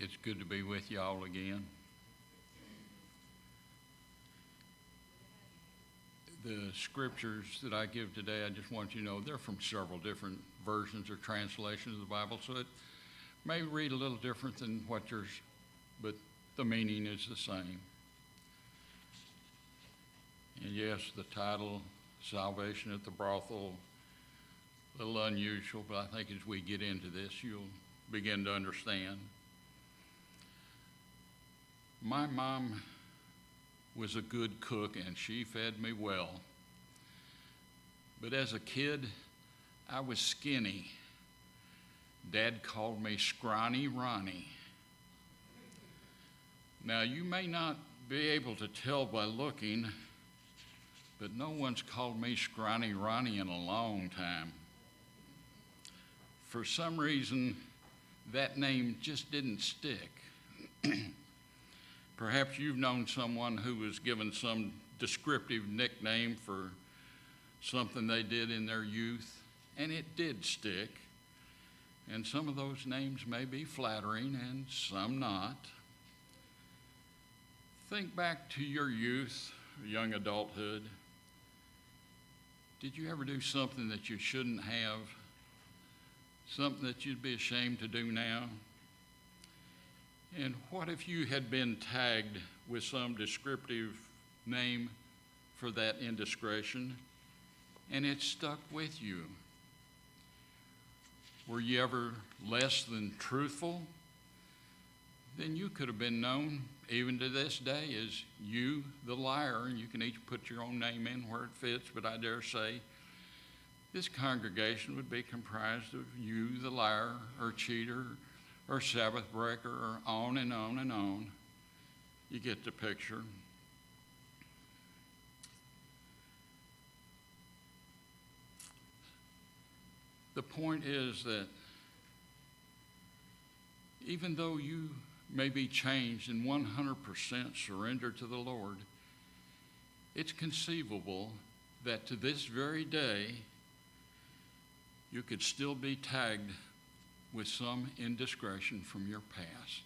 It's good to be with you all again. The scriptures that I give today, I just want you to know they're from several different versions or translations of the Bible, so it may read a little different than what yours, but the meaning is the same. And yes, the title, Salvation at the Brothel, a little unusual, but I think as we get into this, you'll begin to understand. My mom was a good cook and she fed me well. But as a kid, I was skinny. Dad called me Scrawny Ronnie. Now, you may not be able to tell by looking, but no one's called me Scrawny Ronnie in a long time. For some reason, that name just didn't stick. Perhaps you've known someone who was given some descriptive nickname for something they did in their youth, and it did stick. And some of those names may be flattering and some not. Think back to your youth, young adulthood. Did you ever do something that you shouldn't have? Something that you'd be ashamed to do now? And what if you had been tagged with some descriptive name for that indiscretion and it stuck with you? Were you ever less than truthful? Then you could have been known, even to this day, as you, the liar, and you can each put your own name in where it fits, but I dare say this congregation would be comprised of you, the liar, or cheater, or Sabbath breaker, or on and on and on. You get the picture. The point is that even though you may be changed and 100% surrendered to the Lord, it's conceivable that to this very day, you could still be tagged with some indiscretion from your past.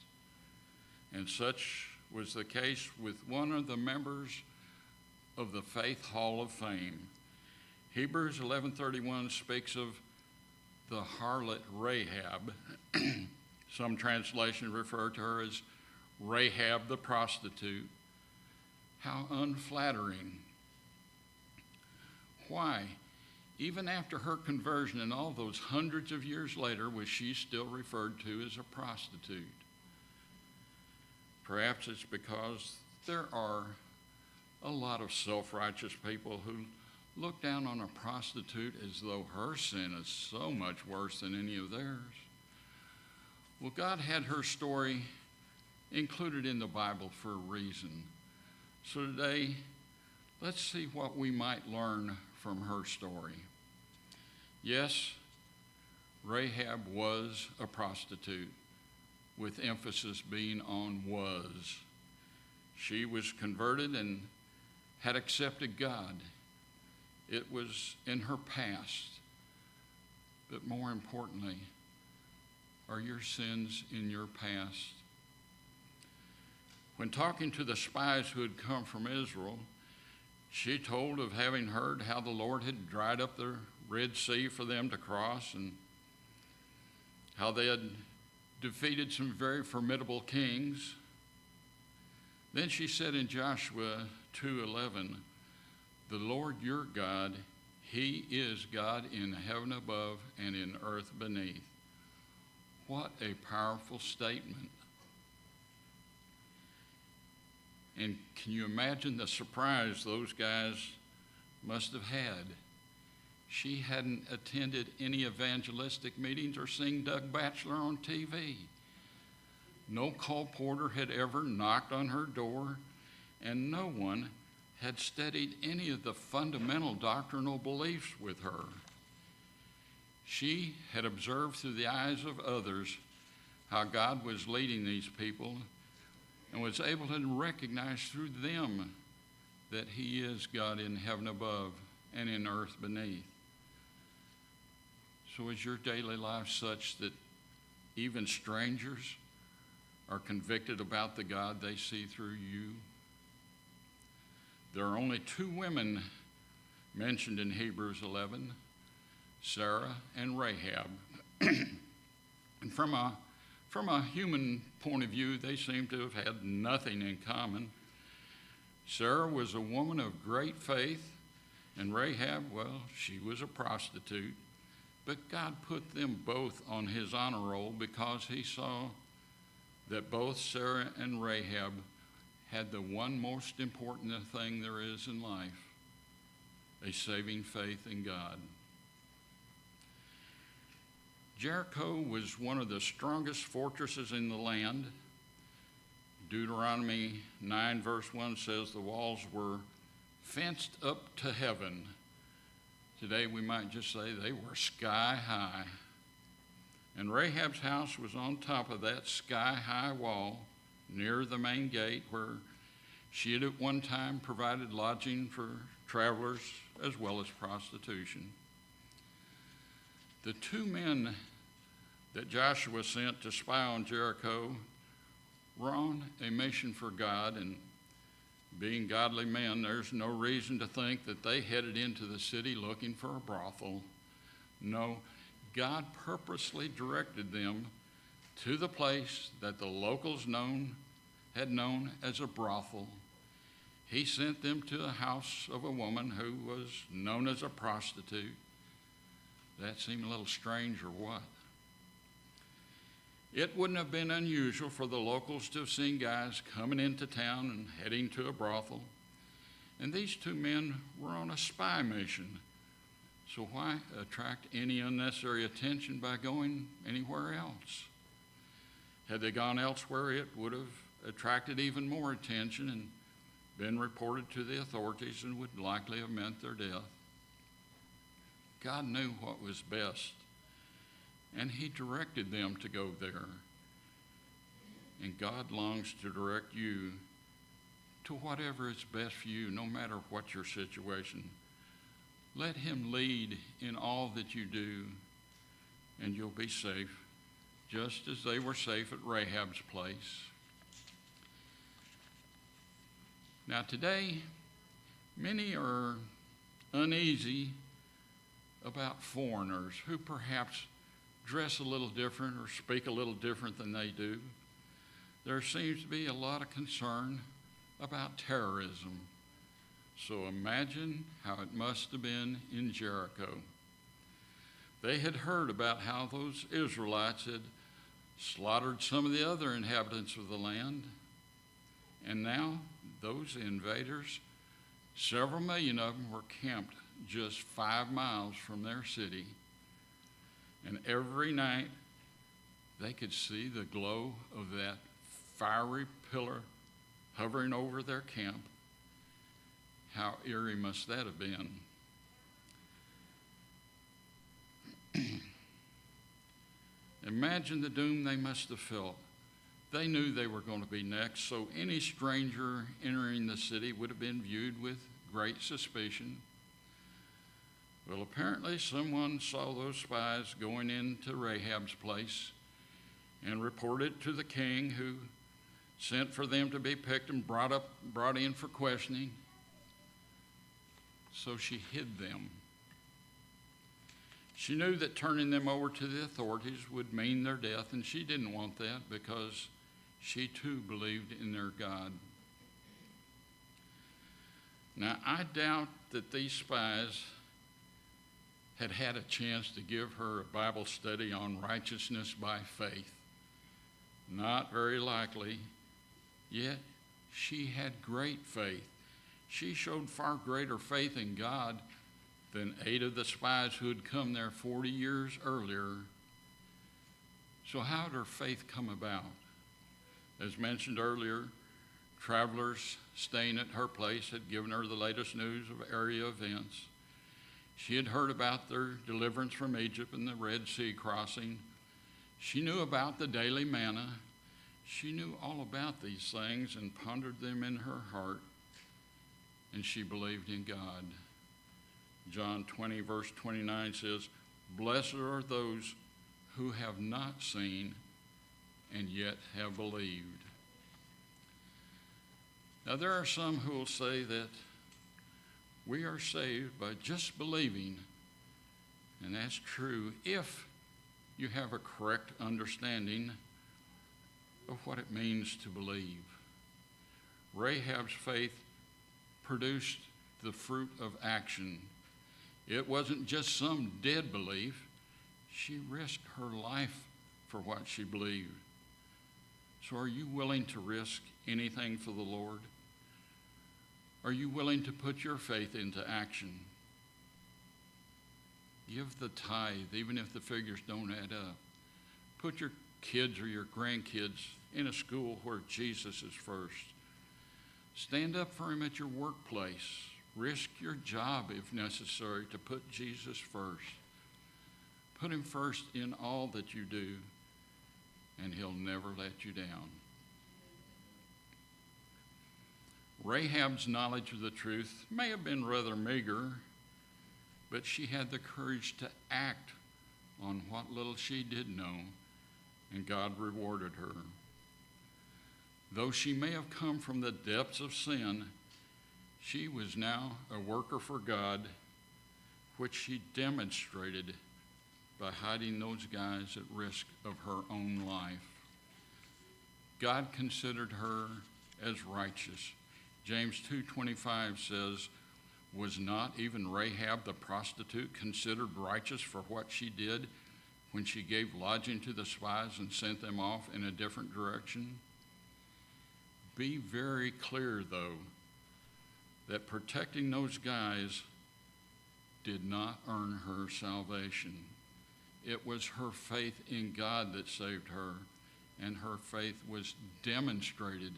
And such was the case with one of the members of the Faith Hall of Fame. Hebrews 11:31 speaks of the harlot Rahab. Some translations refer to her as Rahab the prostitute. How unflattering. Why? Even after her conversion and all those hundreds of years later, was she still referred to as a prostitute? Perhaps it's because there are a lot of self-righteous people who look down on a prostitute as though her sin is so much worse than any of theirs. Well, God had her story included in the Bible for a reason. So today, let's see what we might learn from her story. Yes, Rahab was a prostitute, with emphasis being on was. She was converted and had accepted God. It was in her past. But more importantly, are your sins in your past? When talking to the spies who had come from Israel, she told of having heard how the Lord had dried up the Red Sea for them to cross and how they had defeated some very formidable kings. Then she said in Joshua 2:11, "The Lord your God, he is God in heaven above and in earth beneath." What a powerful statement. And can you imagine the surprise those guys must have had? She hadn't attended any evangelistic meetings or seen Doug Batchelor on TV. No call porter had ever knocked on her door, and no one had studied any of the fundamental doctrinal beliefs with her. She had observed through the eyes of others how God was leading these people and was able to recognize through them that he is God in heaven above and in earth beneath. So is your daily life such that even strangers are convicted about the God they see through you. There are only two women mentioned in Hebrews 11, Sarah and Rahab. And from a human point of view, they seem to have had nothing in common. Sarah was a woman of great faith, and Rahab, well, she was a prostitute. But God put them both on his honor roll because he saw that both Sarah and Rahab had the one most important thing there is in life, a saving faith in God. Jericho was one of the strongest fortresses in the land. Deuteronomy 9 verse 1 says the walls were fenced up to heaven. Today we might just say they were sky high. And Rahab's house was on top of that sky high wall near the main gate, where she had at one time provided lodging for travelers as well as prostitution. The two men that Joshua sent to spy on Jericho were on a mission for God, and being godly men, there's no reason to think that they headed into the city looking for a brothel. No, God purposely directed them to the place that the locals had known as a brothel. He sent them to the house of a woman who was known as a prostitute. That seemed a little strange, or what? It wouldn't have been unusual for the locals to have seen guys coming into town and heading to a brothel. And these two men were on a spy mission. So why attract any unnecessary attention by going anywhere else? Had they gone elsewhere, it would have attracted even more attention and been reported to the authorities and would likely have meant their death. God knew what was best, and he directed them to go there. And God longs to direct you to whatever is best for you, no matter what your situation. Let him lead in all that you do, and you'll be safe, just as they were safe at Rahab's place. Now today, many are uneasy about foreigners who perhaps dress a little different or speak a little different than they do. There seems to be a lot of concern about terrorism. So imagine how it must have been in Jericho. They had heard about how those Israelites had slaughtered some of the other inhabitants of the land. And now those invaders, several million of them, were camped just 5 miles from their city. And every night they could see the glow of that fiery pillar hovering over their camp. How eerie must that have been? Imagine the doom they must have felt. They knew they were going to be next, so any stranger entering the city would have been viewed with great suspicion. Well, apparently someone saw those spies going into Rahab's place and reported to the king, who sent for them to be picked and brought in for questioning. So she hid them. She knew that turning them over to the authorities would mean their death, and she didn't want that because she too believed in their God. Now, I doubt that these spies had a chance to give her a Bible study on righteousness by faith. Not very likely, yet she had great faith. She showed far greater faith in God than 8 of the spies who had come there 40 years earlier. So how did her faith come about? As mentioned earlier, travelers staying at her place had given her the latest news of area events. She had heard about their deliverance from Egypt and the Red Sea crossing. She knew about the daily manna. She knew all about these things and pondered them in her heart, and she believed in God. John 20, verse 29 says, "Blessed are those who have not seen and yet have believed. Now, there are some who will say that we are saved by just believing, and that's true if you have a correct understanding of what it means to believe. Rahab's faith produced the fruit of action. It wasn't just some dead belief. She risked her life for what she believed. So are you willing to risk anything for the Lord? Are you willing to put your faith into action? Give the tithe, even if the figures don't add up. Put your kids or your grandkids in a school where Jesus is first. Stand up for him at your workplace. Risk your job if necessary to put Jesus first. Put him first in all that you do, and he'll never let you down. Rahab's knowledge of the truth may have been rather meager, but she had the courage to act on what little she did know, and God rewarded her. Though she may have come from the depths of sin, she was now a worker for God, which she demonstrated by hiding those guys at risk of her own life. God considered her as righteous. James 2:25 says, "Was not even Rahab the prostitute considered righteous for what she did when she gave lodging to the spies and sent them off in a different direction?" Be very clear, though, that protecting those guys did not earn her salvation. It was her faith in God that saved her, and her faith was demonstrated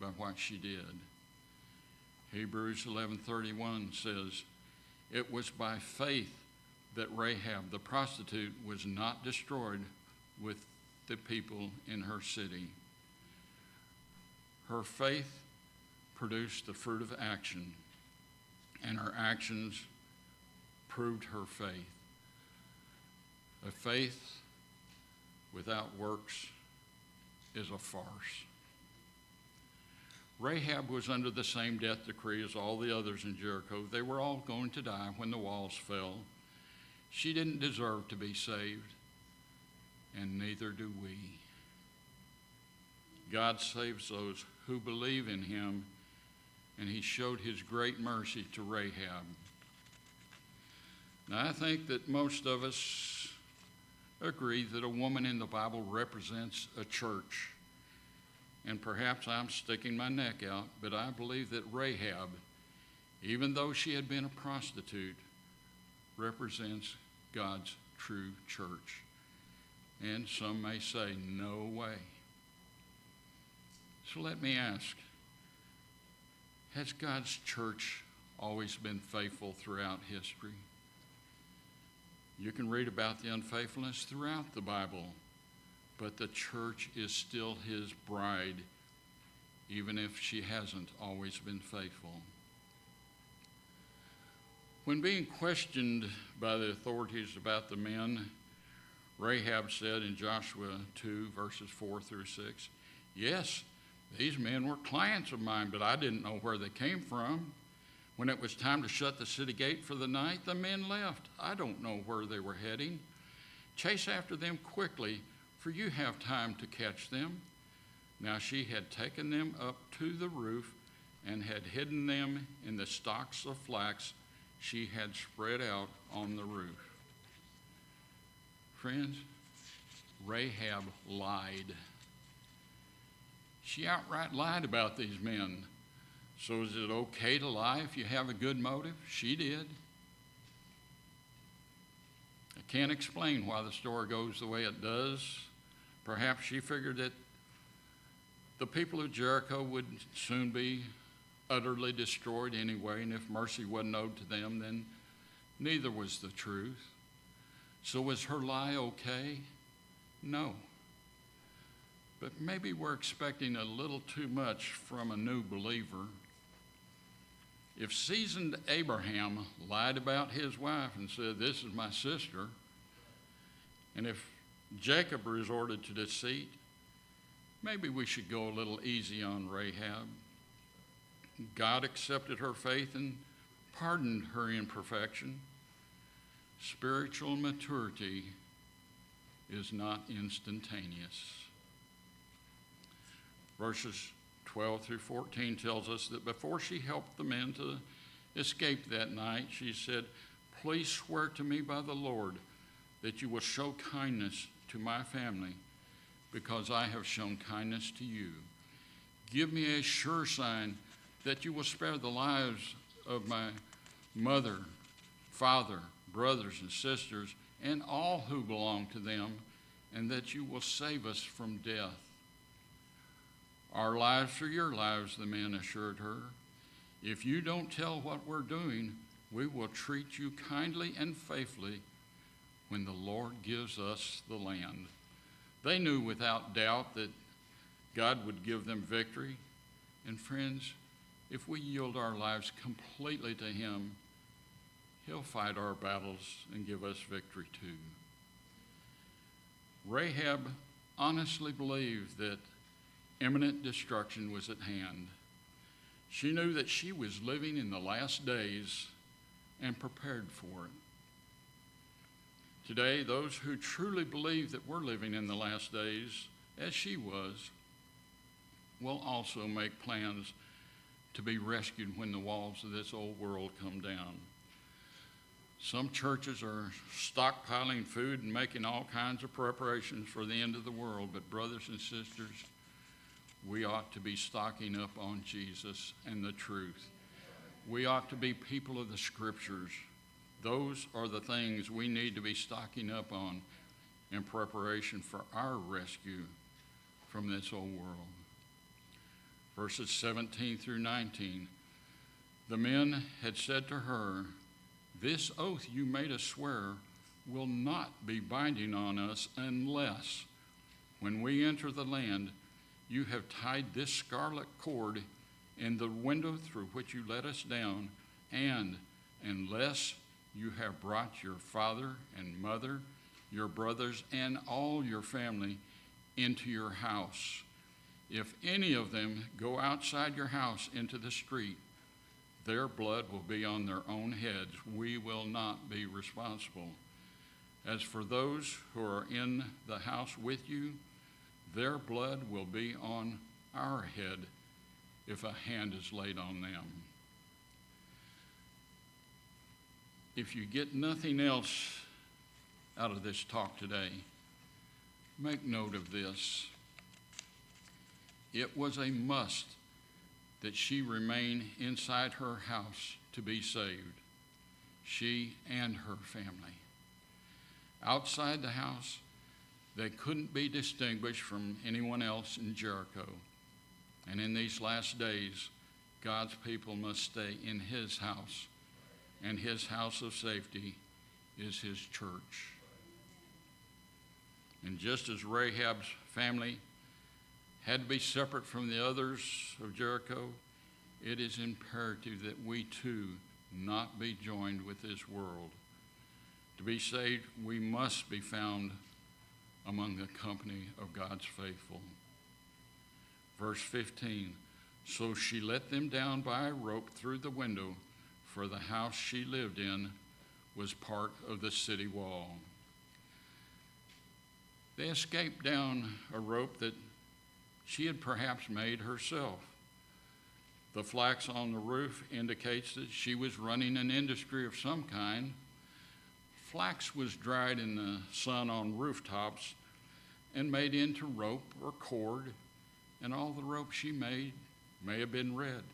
by what she did. Hebrews 11:31 says, "It was by faith that Rahab the prostitute was not destroyed with the people in her city." Her faith produced the fruit of action, and her actions proved her faith. A faith without works is a farce. Rahab was under the same death decree as all the others in Jericho. They were all going to die when the walls fell. She didn't deserve to be saved, and neither do we. God saves those who believe in him, and he showed his great mercy to Rahab. Now, I think that most of us agree that a woman in the Bible represents a church. And perhaps I'm sticking my neck out, but I believe that Rahab, even though she had been a prostitute, represents God's true church. And some may say, no way. So let me ask, has God's church always been faithful throughout history? You can read about the unfaithfulness throughout the Bible, but the church is still his bride, even if she hasn't always been faithful. When being questioned by the authorities about the men, Rahab said in Joshua 2, verses 4 through 6, "Yes, these men were clients of mine, but I didn't know where they came from. When it was time to shut the city gate for the night, the men left. I don't know where they were heading. Chase after them quickly, for you have time to catch them." Now she had taken them up to the roof and had hidden them in the stalks of flax she had spread out on the roof. Friends, Rahab lied. She outright lied about these men. So is it okay to lie if you have a good motive? She did. I can't explain why the story goes the way it does. Perhaps she figured that the people of Jericho would soon be utterly destroyed anyway, and if mercy wasn't owed to them, then neither was the truth. So was her lie okay? No. But maybe we're expecting a little too much from a new believer. If seasoned Abraham lied about his wife and said, "This is my sister," and if Jacob resorted to deceit, maybe we should go a little easy on Rahab. God accepted her faith and pardoned her imperfection. Spiritual maturity is not instantaneous. Verses 12 through 14 tells us that before she helped the men to escape that night, she said, "Please swear to me by the Lord that you will show kindness to my family because I have shown kindness to you. Give me a sure sign that you will spare the lives of my mother, father, brothers and sisters, and all who belong to them, and that you will save us from death." "Our lives are your lives," the men assured her. "If you don't tell what we're doing, we will treat you kindly and faithfully when the Lord gives us the land." They knew without doubt that God would give them victory. And friends, if we yield our lives completely to Him, He'll fight our battles and give us victory too. Rahab honestly believed that imminent destruction was at hand. She knew that she was living in the last days and prepared for it. Today, those who truly believe that we're living in the last days, as she was, will also make plans to be rescued when the walls of this old world come down. Some churches are stockpiling food and making all kinds of preparations for the end of the world, but brothers and sisters, we ought to be stocking up on Jesus and the truth. We ought to be people of the Scriptures. Those are the things we need to be stocking up on in preparation for our rescue from this old world. Verses 17 through 19. The men had said to her, "This oath you made us swear will not be binding on us unless, when we enter the land, you have tied this scarlet cord in the window through which you let us down, and unless you have brought your father and mother, your brothers, and all your family into your house. If any of them go outside your house into the street, their blood will be on their own heads. We will not be responsible. As for those who are in the house with you, their blood will be on our head if a hand is laid on them." If you get nothing else out of this talk today, make note of this. It was a must that she remain inside her house to be saved, she and her family. Outside the house, they couldn't be distinguished from anyone else in Jericho. And in these last days, God's people must stay in His house, and His house of safety is His church. And just as Rahab's family had to be separate from the others of Jericho, it is imperative that we too not be joined with this world. To be saved, we must be found among the company of God's faithful. Verse 15, "So she let them down by a rope through the window, for the house she lived in was part of the city wall." They escaped down a rope that she had perhaps made herself. The flax on the roof indicates that she was running an industry of some kind. Flax was dried in the sun on rooftops and made into rope or cord, and all the rope she made may have been red.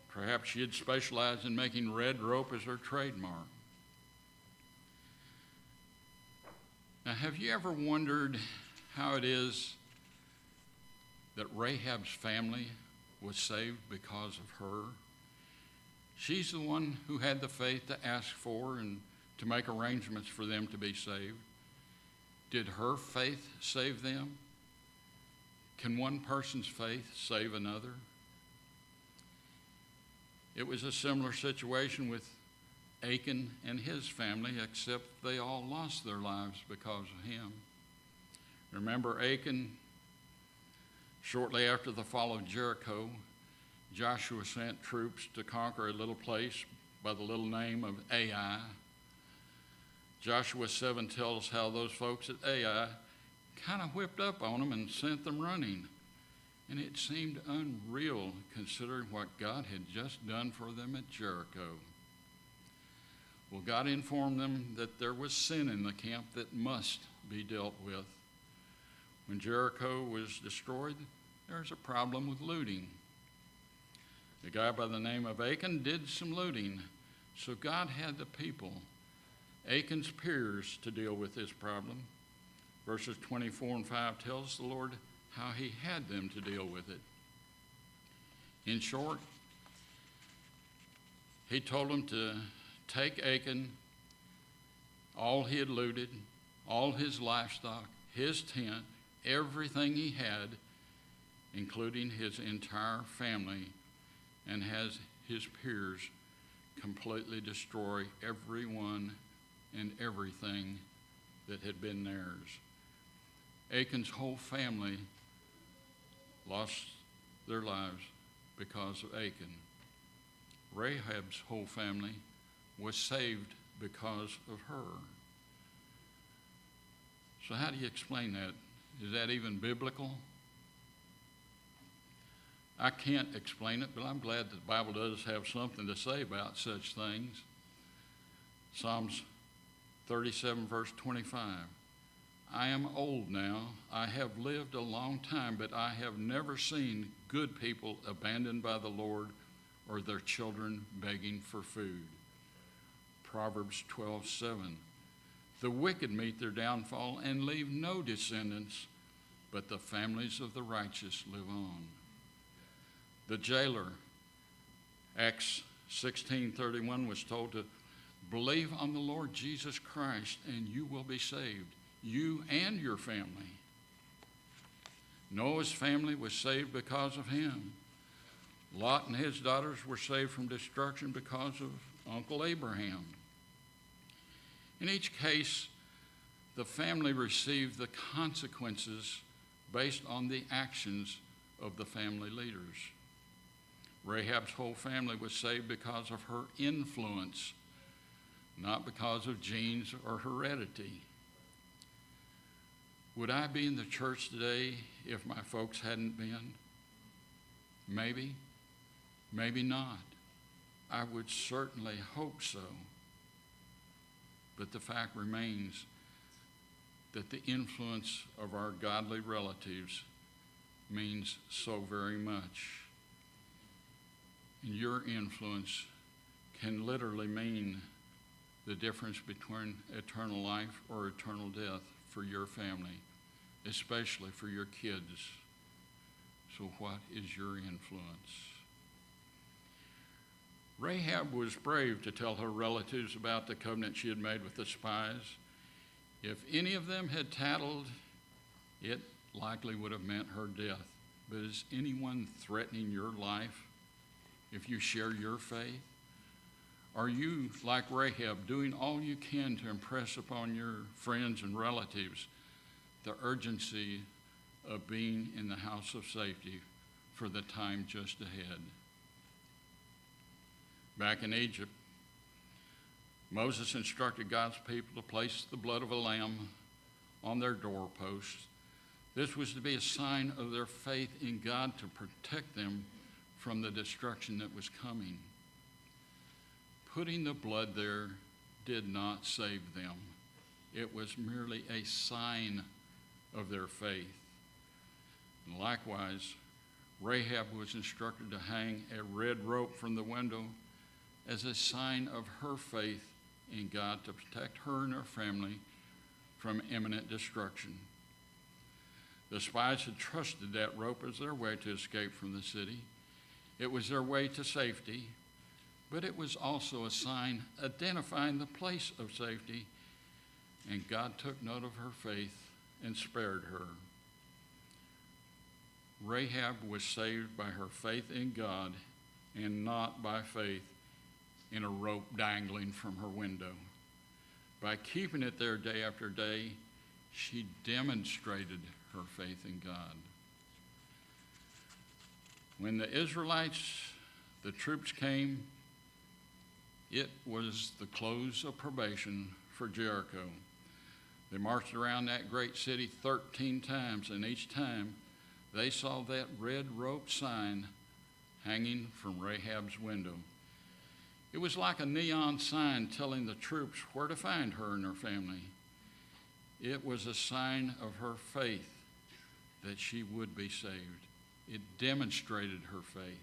Perhaps she had specialized in making red rope as her trademark. Now, have you ever wondered how it is that Rahab's family was saved because of her? She's the one who had the faith to ask for and to make arrangements for them to be saved. Did her faith save them? Can one person's faith save another? It was a similar situation with Achan and his family, except they all lost their lives because of him. Remember, Achan Shortly after the fall of Jericho, Joshua sent troops to conquer a little place by the little name of Ai. Joshua 7 tells how those folks at Ai kind of whipped up on them and sent them running. And it seemed unreal considering what God had just done for them at Jericho. Well, God informed them that there was sin in the camp that must be dealt with. When Jericho was destroyed, there was a problem with looting. A guy by the name of Achan did some looting, so God had the people, Achan's peers, to deal with this problem. Verses 24 and 5 tells the Lord how he had them to deal with it. In short, he told them to take Achan, all he had looted, all his livestock, his tent, everything he had, including his entire family, and has his peers completely destroy everyone and everything that had been theirs. Achan's whole family lost their lives because of Achan. Rahab's whole family was saved because of her. So how do you explain that? Is that even biblical? I can't explain it, but I'm glad that the Bible does have something to say about such things. Psalms 37, verse 25. I am old now. I have lived a long time, but I have never seen good people abandoned by the Lord or their children begging for food. Proverbs 12:7. The wicked meet their downfall and leave no descendants, but the families of the righteous live on. The jailer, Acts 16:31, was told to believe on the Lord Jesus Christ and you will be saved, you and your family. Noah's family was saved because of him. Lot and his daughters were saved from destruction because of Uncle Abraham. In each case, the family received the consequences based on the actions of the family leaders. Rahab's whole family was saved because of her influence, not because of genes or heredity. Would I be in the church today if my folks hadn't been? Maybe, maybe not. I would certainly hope so. But the fact remains that the influence of our godly relatives means so very much. And your influence can literally mean the difference between eternal life or eternal death for your family, especially for your kids. So what is your influence? Rahab was brave to tell her relatives about the covenant she had made with the spies. If any of them had tattled, it likely would have meant her death. But is anyone threatening your life if you share your faith? Are you, like Rahab, doing all you can to impress upon your friends and relatives the urgency of being in the house of safety for the time just ahead? Back in Egypt, Moses instructed God's people to place the blood of a lamb on their doorposts. This was to be a sign of their faith in God to protect them from the destruction that was coming. Putting the blood there did not save them. It was merely a sign of their faith. And likewise, Rahab was instructed to hang a red rope from the window as a sign of her faith in God to protect her and her family from imminent destruction. The spies had trusted that rope as their way to escape from the city. It was their way to safety, but it was also a sign identifying the place of safety, and God took note of her faith and spared her. Rahab was saved by her faith in God and not by faith in a rope dangling from her window. By keeping it there day after day, she demonstrated her faith in God. When the Israelites, the troops came, it was the close of probation for Jericho. They marched around that great city 13 times, and each time they saw that red rope sign hanging from Rahab's window. It was like a neon sign telling the troops where to find her and her family. It was a sign of her faith that she would be saved. It demonstrated her faith.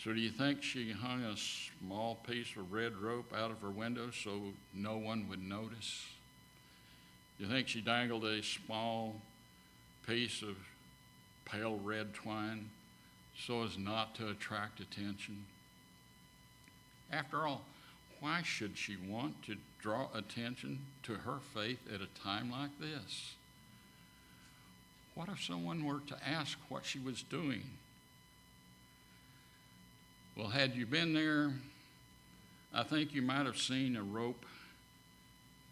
So do you think she hung a small piece of red rope out of her window so no one would notice? Do you think she dangled a small piece of pale red twine so as not to attract attention? After all, why should she want to draw attention to her faith at a time like this? What if someone were to ask what she was doing? Well, had you been there, I think you might have seen a rope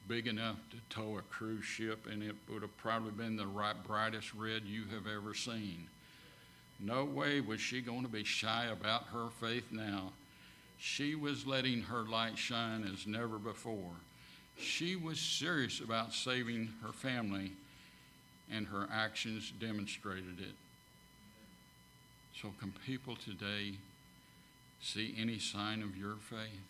big enough to tow a cruise ship, and it would have probably been the brightest red you have ever seen. No way was she going to be shy about her faith now. She was letting her light shine as never before. She was serious about saving her family, and her actions demonstrated it. So can people today see any sign of your faith?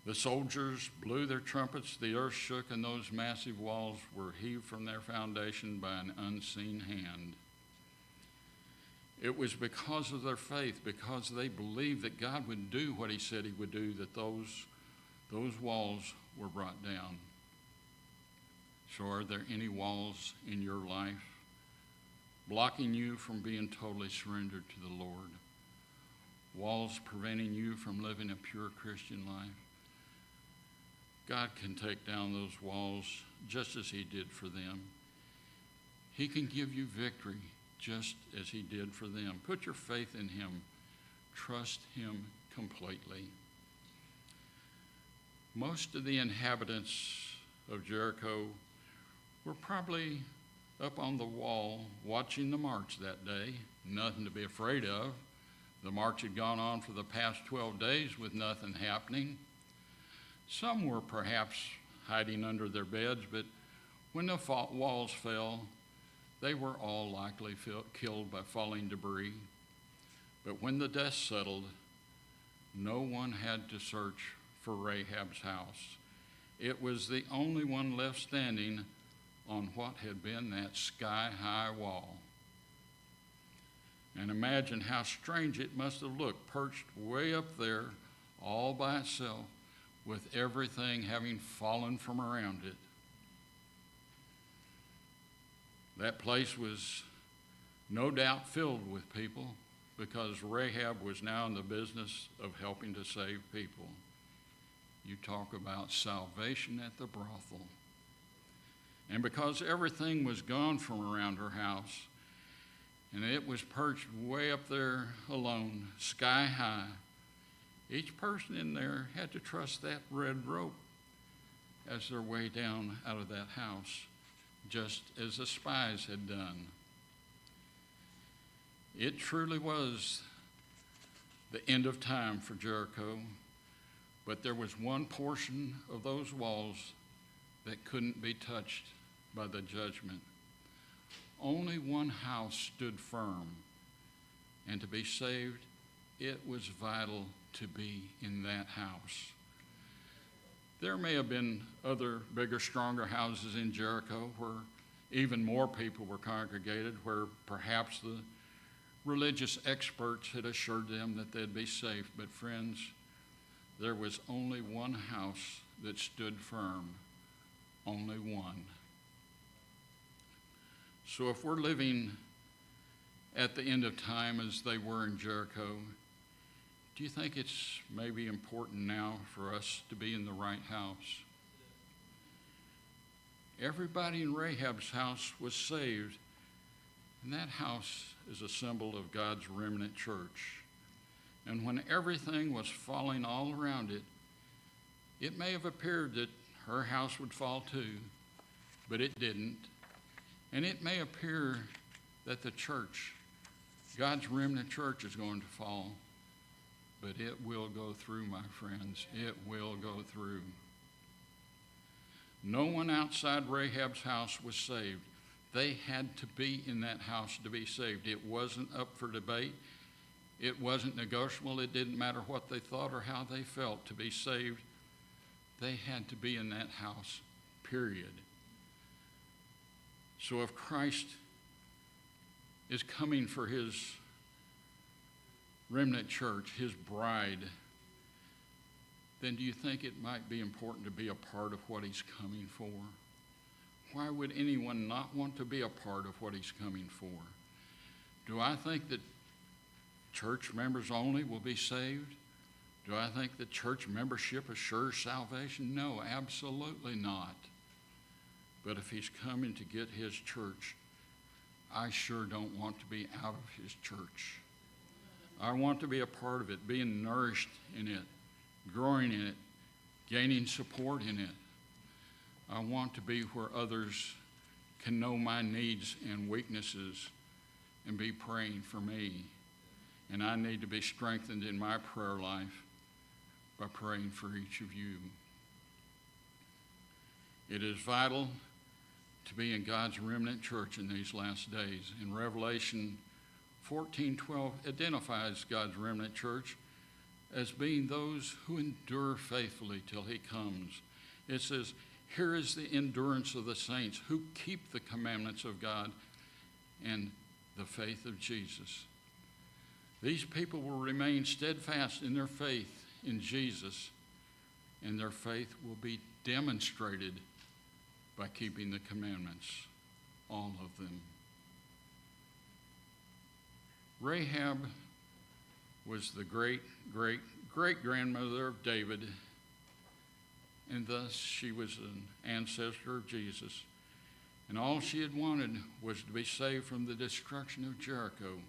The soldiers blew their trumpets, the earth shook, and those massive walls were heaved from their foundation by an unseen hand. It was because of their faith, because they believed that God would do what he said he would do, that those walls were brought down. So are there any walls in your life blocking you from being totally surrendered to the Lord? Walls preventing you from living a pure Christian life? God can take down those walls just as he did for them. He can give you victory just as he did for them. Put your faith in him. Trust him completely. Most of the inhabitants of Jericho were probably up on the wall watching the march that day. Nothing to be afraid of. The march had gone on for the past 12 days with nothing happening. Some were perhaps hiding under their beds, but when the walls fell, they were all likely killed by falling debris. But when the dust settled, no one had to search for Rahab's house. It was the only one left standing on what had been that sky-high wall. And imagine how strange it must have looked, perched way up there all by itself, with everything having fallen from around it. That place was no doubt filled with people, because Rahab was now in the business of helping to save people. You talk about salvation at the brothel. And because everything was gone from around her house, and it was perched way up there alone, sky high, each person in there had to trust that red rope as their way down out of that house, just as the spies had done. It truly was the end of time for Jericho, but there was one portion of those walls that couldn't be touched by the judgment. Only one house stood firm, and to be saved, it was vital to be in that house. There may have been other bigger, stronger houses in Jericho where even more people were congregated, where perhaps the religious experts had assured them that they'd be safe. But friends, there was only one house that stood firm, only one. So if we're living at the end of time as they were in Jericho, do you think it's maybe important now for us to be in the right house? Everybody in Rahab's house was saved, and that house is a symbol of God's remnant church. And when everything was falling all around it, it may have appeared that her house would fall too, but it didn't. And it may appear that the church, God's remnant church, is going to fall. But it will go through, my friends. It will go through. No one outside Rahab's house was saved. They had to be in that house to be saved. It wasn't up for debate. It wasn't negotiable. It didn't matter what they thought or how they felt to be saved. They had to be in that house, period. So if Christ is coming for his remnant church, his bride, then do you think it might be important to be a part of what he's coming for? Why would anyone not want to be a part of what he's coming for? Do I think that church members only will be saved? Do I think that church membership assures salvation? No, absolutely not. But if he's coming to get his church, I sure don't want to be out of his church. I want to be a part of it, being nourished in it, growing in it, gaining support in it. I want to be where others can know my needs and weaknesses and be praying for me. And I need to be strengthened in my prayer life by praying for each of you. It is vital to be in God's remnant church in these last days. In Revelation 14:12 identifies God's remnant church as being those who endure faithfully till he comes. It says, here is the endurance of the saints who keep the commandments of God and the faith of Jesus. These people will remain steadfast in their faith in Jesus, and their faith will be demonstrated by keeping the commandments, all of them. Rahab was the great-great-great-grandmother of David, and thus she was an ancestor of Jesus. And all she had wanted was to be saved from the destruction of Jericho.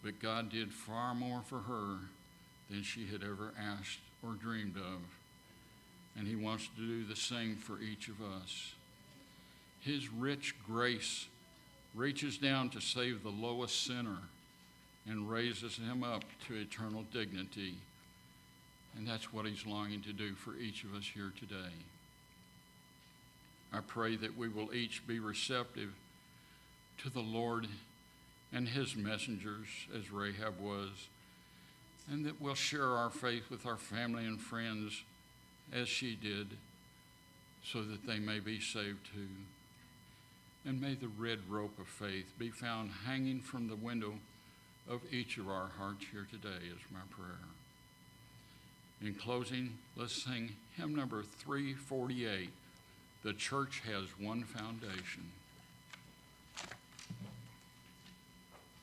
But God did far more for her than she had ever asked or dreamed of. And he wants to do the same for each of us. His rich grace reaches down to save the lowest sinner and raises him up to eternal dignity. And that's what he's longing to do for each of us here today. I pray that we will each be receptive to the Lord and his messengers as Rahab was, and that we'll share our faith with our family and friends as she did, so that they may be saved too. And may the red rope of faith be found hanging from the window of each of our hearts here today, is my prayer. In closing, let's sing hymn number 348, The Church Has One Foundation.